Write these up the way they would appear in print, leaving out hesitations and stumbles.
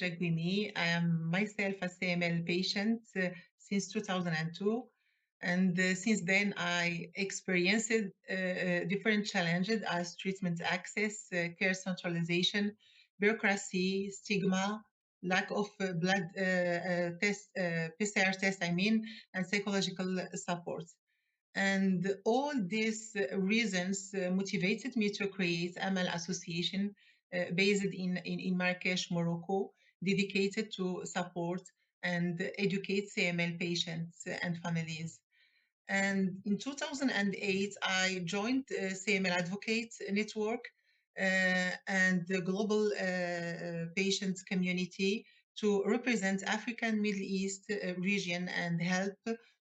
Bahija Gouimi. I am myself a CML patient since 2002. And since then, I experienced different challenges as treatment access, care centralization, bureaucracy, stigma, lack of blood test, PCR test, and psychological support. And all these reasons motivated me to create CML Association based in Marrakesh, Morocco, dedicated to support and educate CML patients and families. And in 2008, I joined CML Advocates Network and the global patients community to represent African Middle East region and help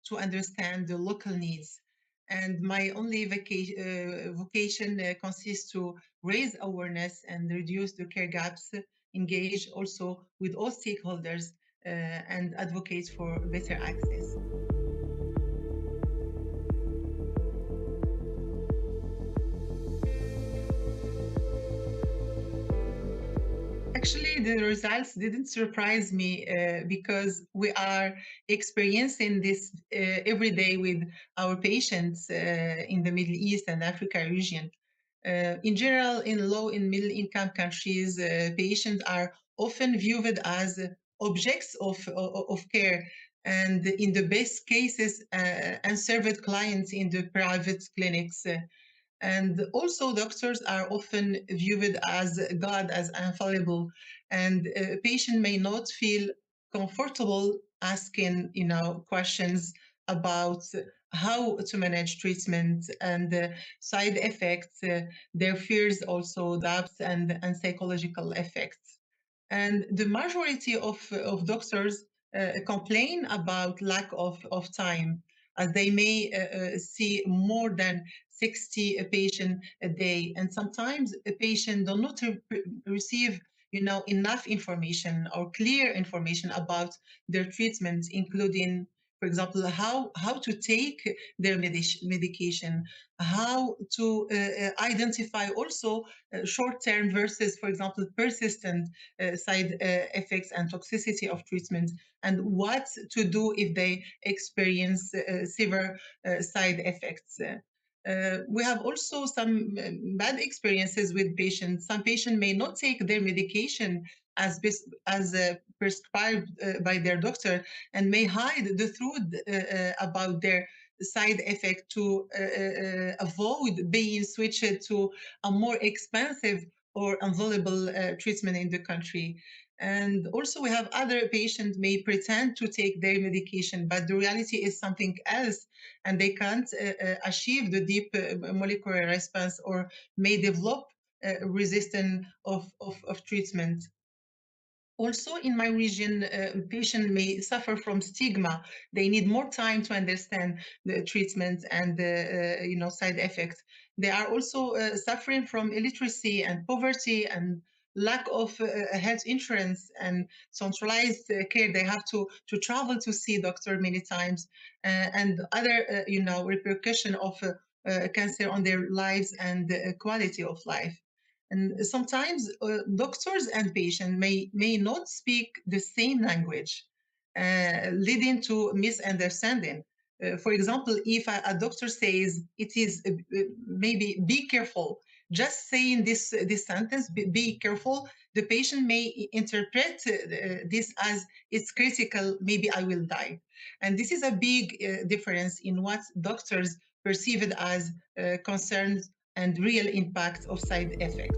to understand the local needs. And my only vocation consists to raise awareness and reduce the care gaps, engage also with all stakeholders and advocate for better access. Actually, the results didn't surprise me because we are experiencing this every day with our patients in the Middle East and Africa region. In general, in low and middle income countries, patients are often viewed as objects of care, and in the best cases, unserved clients in the private clinics. And also, doctors are often viewed as God, as infallible, and a patient may not feel comfortable asking, questions about how to manage treatment and side effects, their fears, also doubts and psychological effects. And the majority of doctors complain about lack of time, as they may see more than 60 patients a day. And sometimes a patient do not receive enough information or clear information about their treatment, including, for example, how to take their medication, how to identify also short-term versus, for example, persistent side effects and toxicity of treatment, and what to do if they experience severe side effects. We have also some bad experiences with patients. Some patients may not take their medication as prescribed by their doctor and may hide the truth about their side effect to avoid being switched to a more expensive or available treatment in the country. And also, we have other patients may pretend to take their medication, but the reality is something else, and they can't achieve the deep molecular response or may develop resistance of treatment. Also, in my region, patient may suffer from stigma. They need more time to understand the treatment and the side effects. They are also suffering from illiteracy and poverty and lack of health insurance and centralized care. They have to travel to see doctor many times, and other repercussion of cancer on their lives and quality of life. And sometimes doctors and patients may not speak the same language, leading to misunderstanding. For example, if a doctor says it is maybe be careful, just saying this sentence, be careful, the patient may interpret this as it's critical, maybe I will die. And this is a big difference in what doctors perceive it as concerns and real impact of side effects.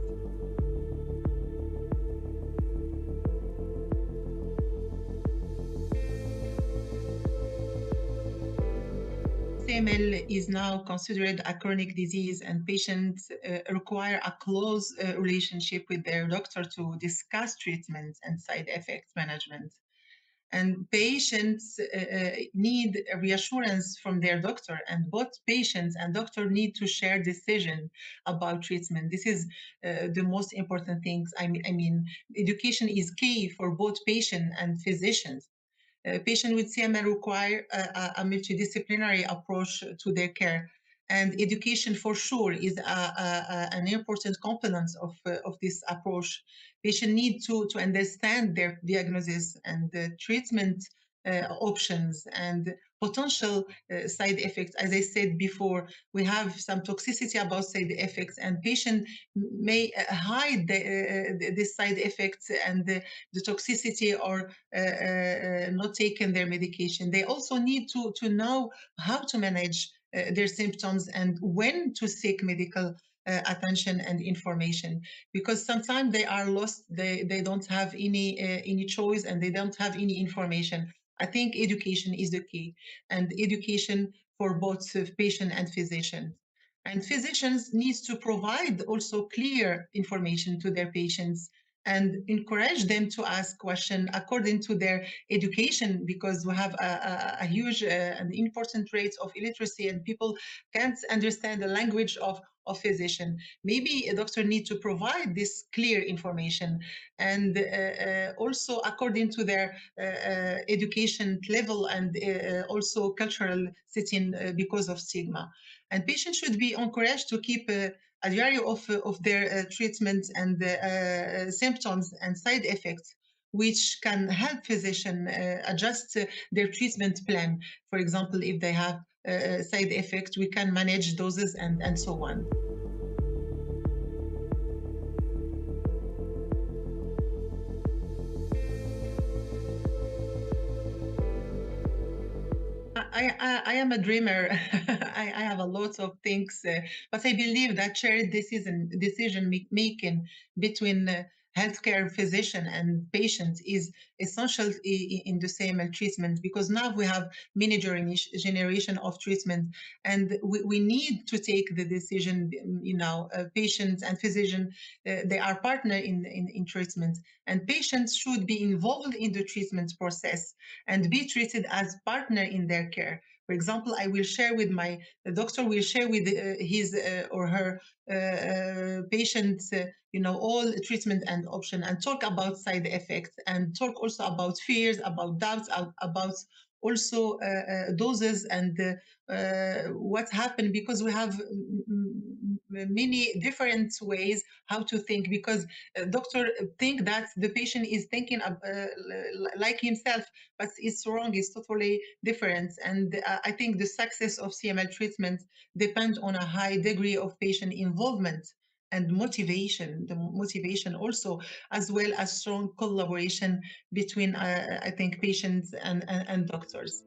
CML is now considered a chronic disease, and patients require a close relationship with their doctor to discuss treatment and side effects management. And patients need reassurance from their doctor, and both patients and doctor need to share decision about treatment. This is the most important things. I mean, education is key for both patient and physicians. Patients with CML require a multidisciplinary approach to their care. And education for sure is an important component of this approach. Patients need to understand their diagnosis and the treatment options and potential side effects. As I said before, we have some toxicity about side effects, and patients may hide this side effects and the toxicity, or not taking their medication. They also need to know how to manage their symptoms and when to seek medical attention and information, because sometimes they are lost. They don't have any choice, and they don't have any information. I think education is the key, and education for both patient and physician. And physicians needs to provide also clear information to their patients and encourage them to ask questions according to their education, because we have a huge and important rate of illiteracy, and people can't understand the language of physician. Maybe a doctor needs to provide this clear information, and also according to their education level, and also cultural setting, because of stigma. And patients should be encouraged to keep a diary of their treatment and symptoms and side effects, which can help physician adjust their treatment plan. For example, if they have side effects, we can manage doses and so on. I am a dreamer. I have a lot of things, but I believe that shared decision making between healthcare physician and patient is essential in the same treatment, because now we have many generation of treatment, and we need to take the decision. Patients and physician, they are partner in treatment, and patients should be involved in the treatment process and be treated as partner in their care. For example, I will share with the doctor will share with his or her patients, all treatment and option, and talk about side effects, and talk also about fears, about doubts, about also doses, and what happened, because we have many different ways how to think, because doctor think that the patient is thinking like himself, but it's wrong. It's totally different. And I think the success of CML treatment depends on a high degree of patient involvement and motivation, the motivation also, as well as strong collaboration between, I think, patients and doctors.